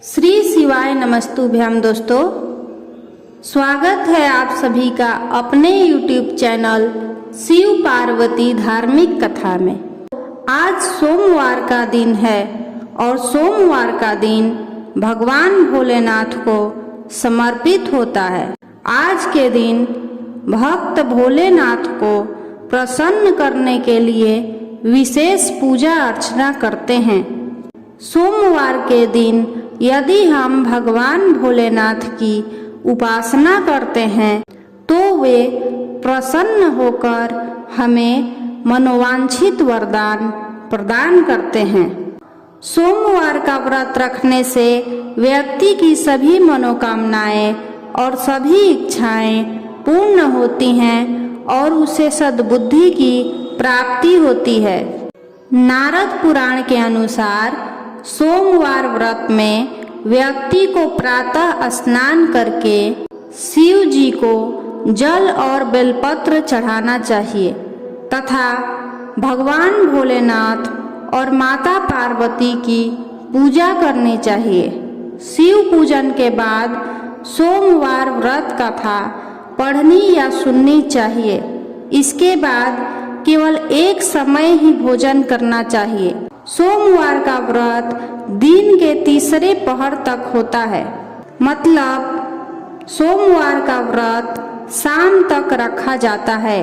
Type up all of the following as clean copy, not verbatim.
श्री शिवाय नमस्तुभ्यम। दोस्तों, स्वागत है आप सभी का अपने YouTube चैनल शिव पार्वती धार्मिक कथा में। आज सोमवार का दिन है और सोमवार का दिन भगवान भोलेनाथ को समर्पित होता है। आज के दिन भक्त भोलेनाथ को प्रसन्न करने के लिए विशेष पूजा अर्चना करते हैं। सोमवार के दिन यदि हम भगवान भोलेनाथ की उपासना करते हैं तो वे प्रसन्न होकर हमें मनोवांछित वरदान प्रदान करते हैं। सोमवार का व्रत रखने से व्यक्ति की सभी मनोकामनाएं और सभी इच्छाएं पूर्ण होती हैं और उसे सद्बुद्धि की प्राप्ति होती है। नारद पुराण के अनुसार सोमवार व्रत में व्यक्ति को प्रातः स्नान करके शिव जी को जल और बेलपत्र चढ़ाना चाहिए तथा भगवान भोलेनाथ और माता पार्वती की पूजा करनी चाहिए। शिव पूजन के बाद सोमवार व्रत कथा पढ़नी या सुननी चाहिए। इसके बाद केवल एक समय ही भोजन करना चाहिए। सोमवार का व्रत दिन के तीसरे पहर तक होता है, मतलब सोमवार का व्रत शाम तक रखा जाता है।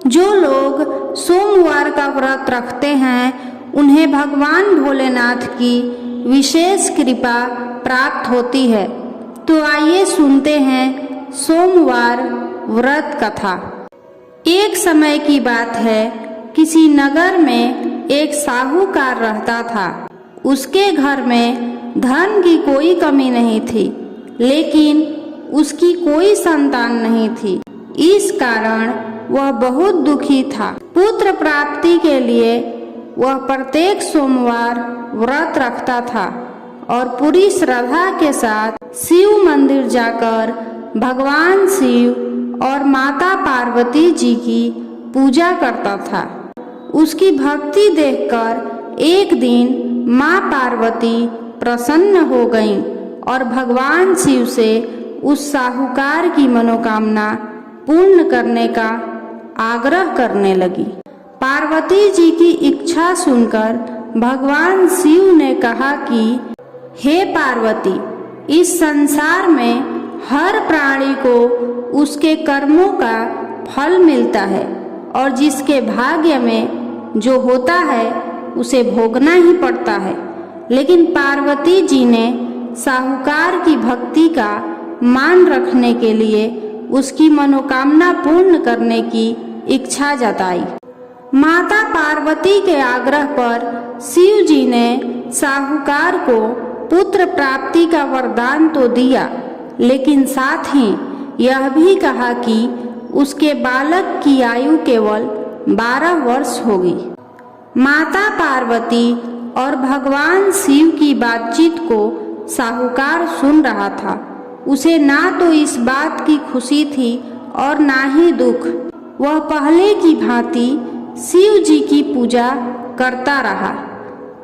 जो लोग सोमवार का व्रत रखते हैं उन्हें भगवान भोलेनाथ की विशेष कृपा प्राप्त होती है। तो आइए सुनते हैं सोमवार व्रत कथा। एक समय की बात है, किसी नगर में एक साहूकार रहता था। उसके घर में धन की कोई कमी नहीं थी, लेकिन उसकी कोई संतान नहीं थी। इस कारण वह बहुत दुखी था। पुत्र प्राप्ति के लिए वह प्रत्येक सोमवार व्रत रखता था और पूरी श्रद्धा के साथ शिव मंदिर जाकर भगवान शिव और माता पार्वती जी की पूजा करता था। उसकी भक्ति देखकर एक दिन माँ पार्वती प्रसन्न हो गईं और भगवान शिव से उस साहूकार की मनोकामना पूर्ण करने का आग्रह करने लगी। पार्वती जी की इच्छा सुनकर भगवान शिव ने कहा कि हे पार्वती, इस संसार में हर प्राणी को उसके कर्मों का फल मिलता है और जिसके भाग्य में जो होता है उसे भोगना ही पड़ता है। लेकिन पार्वती जी ने साहूकार की भक्ति का मान रखने के लिए उसकी मनोकामना पूर्ण करने की इच्छा जताई। माता पार्वती के आग्रह पर शिव जी ने साहूकार को पुत्र प्राप्ति का वरदान तो दिया, लेकिन साथ ही यह भी कहा कि उसके बालक की आयु केवल 12 वर्ष होगी। माता पार्वती और भगवान शिव की बातचीत को साहूकार सुन रहा था। उसे ना तो इस बात की खुशी थी और ना ही दुख। वह पहले की भांति शिव जी की पूजा करता रहा।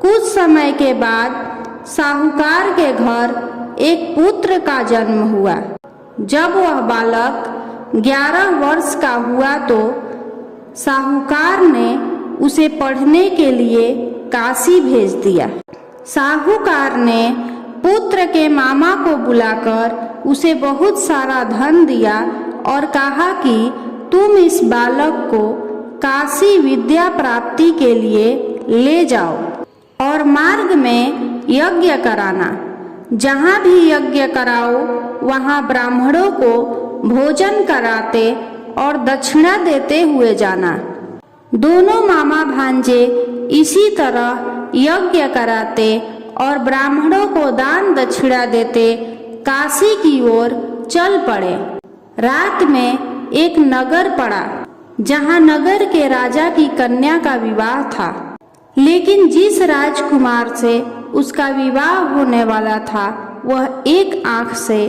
कुछ समय के बाद साहूकार के घर एक पुत्र का जन्म हुआ। जब वह बालक 11 वर्ष का हुआ तो साहूकार ने उसे पढ़ने के लिए काशी भेज दिया। साहूकार ने पुत्र के मामा को बुलाकर उसे बहुत सारा धन दिया और कहा कि तुम इस बालक को काशी विद्या प्राप्ति के लिए ले जाओ और मार्ग में यज्ञ कराना। जहाँ भी यज्ञ कराओ वहाँ ब्राह्मणों को भोजन कराते और दक्षिणा देते हुए जाना। दोनों मामा भांजे इसी तरह यज्ञ कराते और ब्राह्मणों को दान दक्षिणा देते काशी की ओर चल पड़े। रात में एक नगर पड़ा जहाँ नगर के राजा की कन्या का विवाह था, लेकिन जिस राजकुमार से उसका विवाह होने वाला था वह एक आंख से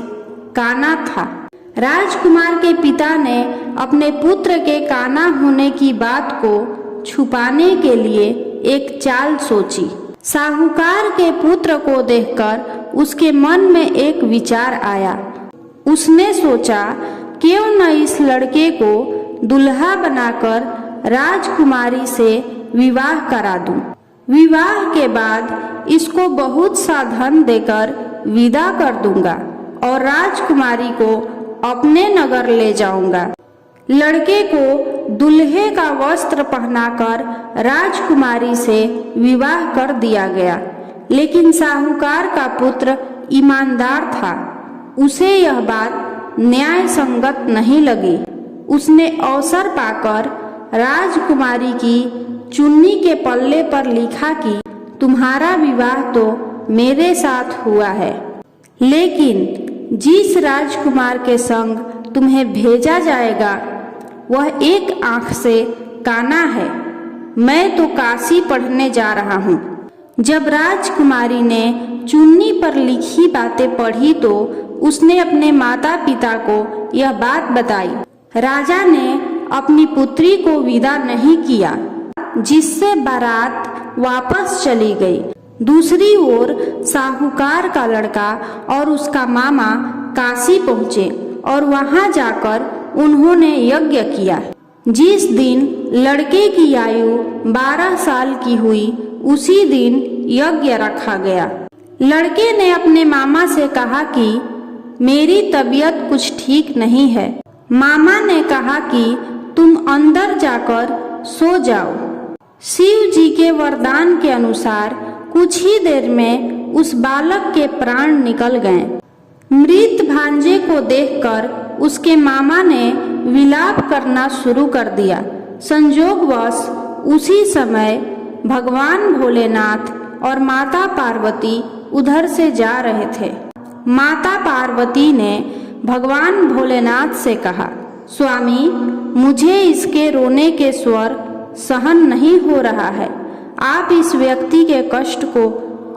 काना था। राजकुमार के पिता ने अपने पुत्र के काना होने की बात को छुपाने के लिए एक चाल सोची। साहूकार के पुत्र को देखकर उसके मन में एक विचार आया। उसने सोचा, क्यों न इस लड़के को दुल्हा बनाकर राजकुमारी से विवाह करा दूं। विवाह के बाद इसको बहुत सा धन देकर विदा कर दूंगा और राजकुमारी को अपने नगर ले जाऊंगा। लड़के को दुल्हे का वस्त्र पहनाकर राजकुमारी से विवाह कर दिया गया। लेकिन साहूकार का पुत्र ईमानदार था। उसे यह बात न्याय संगत नहीं लगी। उसने अवसर पाकर राजकुमारी की चुन्नी के पल्ले पर लिखा कि तुम्हारा विवाह तो मेरे साथ हुआ है, लेकिन जिस राजकुमार के संग तुम्हें भेजा जाएगा वह एक आंख से काना है। मैं तो काशी पढ़ने जा रहा हूँ। जब राजकुमारी ने चुन्नी पर लिखी बातें पढ़ी तो उसने अपने माता पिता को यह बात बताई। राजा ने अपनी पुत्री को विदा नहीं किया, जिससे बारात वापस चली गई। दूसरी ओर साहूकार का लड़का और उसका मामा काशी पहुँचे और वहां जाकर उन्होंने यज्ञ किया। जिस दिन लड़के की आयु 12 साल की हुई उसी दिन यज्ञ रखा गया। लड़के ने अपने मामा से कहा कि मेरी तबीयत कुछ ठीक नहीं है। मामा ने कहा कि तुम अंदर जाकर सो जाओ। शिव जी के वरदान के अनुसार कुछ ही देर में उस बालक के प्राण निकल गए। मृत भांजे को देखकर उसके मामा ने विलाप करना शुरू कर दिया। संजोगवश उसी समय भगवान भोलेनाथ और माता पार्वती उधर से जा रहे थे। माता पार्वती ने भगवान भोलेनाथ से कहा, स्वामी, मुझे इसके रोने के स्वर सहन नहीं हो रहा है। आप इस व्यक्ति के कष्ट को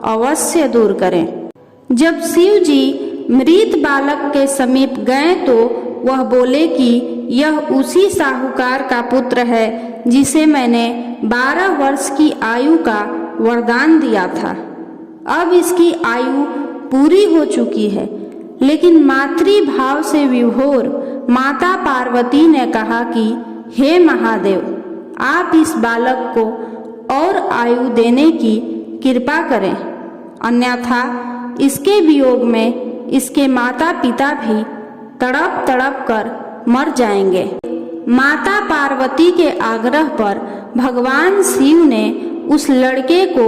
अवश्य दूर करें। जब शिव जी मृत बालक के समीप गए तो वह बोले कि यह उसी साहूकार का पुत्र है जिसे मैंने 12 वर्ष की आयु का वरदान दिया था। अब इसकी आयु पूरी हो चुकी है। लेकिन मातृभाव से विभोर माता पार्वती ने कहा कि हे महादेव, आप इस बालक को और आयु देने की कृपा करें, अन्यथा इसके वियोग में इसके माता पिता भी तड़प तड़प कर मर जाएंगे। माता पार्वती के आग्रह पर भगवान शिव ने उस लड़के को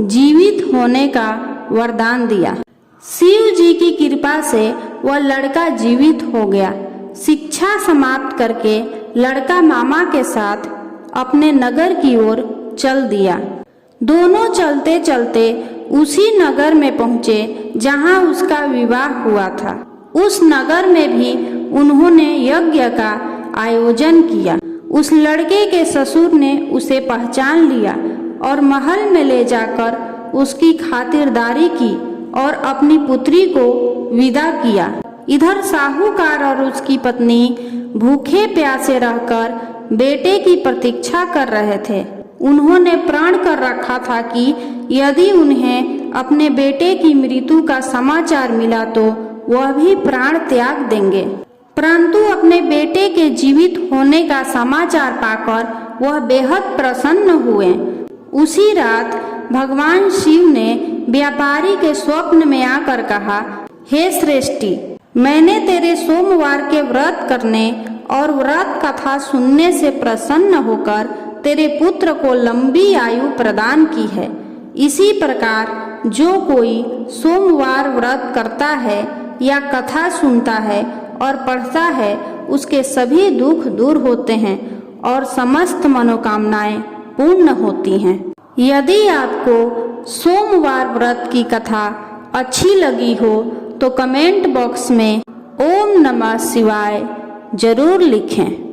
जीवित होने का वरदान दिया। शिव जी की कृपा से वह लड़का जीवित हो गया। शिक्षा समाप्त करके लड़का मामा के साथ अपने नगर की ओर चल दिया। दोनों चलते चलते उसी नगर में पहुँचे जहाँ उसका विवाह हुआ था। उस नगर में भी उन्होंने यज्ञ का आयोजन किया। उस लड़के के ससुर ने उसे पहचान लिया और महल में ले जाकर उसकी खातिरदारी की और अपनी पुत्री को विदा किया। इधर साहूकार और उसकी पत्नी भूखे प्यासे रहकर बेटे की प्रतीक्षा कर रहे थे। उन्होंने प्रण कर रखा था कि यदि उन्हें अपने बेटे की मृत्यु का समाचार मिला तो वह भी प्राण त्याग देंगे। परंतु अपने बेटे के जीवित होने का समाचार पाकर वह बेहद प्रसन्न हुए। उसी रात भगवान शिव ने व्यापारी के स्वप्न में आकर कहा, हे श्रेष्ठी, मैंने तेरे सोमवार के व्रत करने और व्रत कथा सुनने से प्रसन्न होकर तेरे पुत्र को लंबी आयु प्रदान की है। इसी प्रकार जो कोई सोमवार व्रत करता है या कथा सुनता है और पढ़ता है, उसके सभी दुख दूर होते हैं और समस्त मनोकामनाएं पूर्ण होती हैं। यदि आपको सोमवार व्रत की कथा अच्छी लगी हो तो कमेंट बॉक्स में ओम नमः शिवाय जरूर लिखें।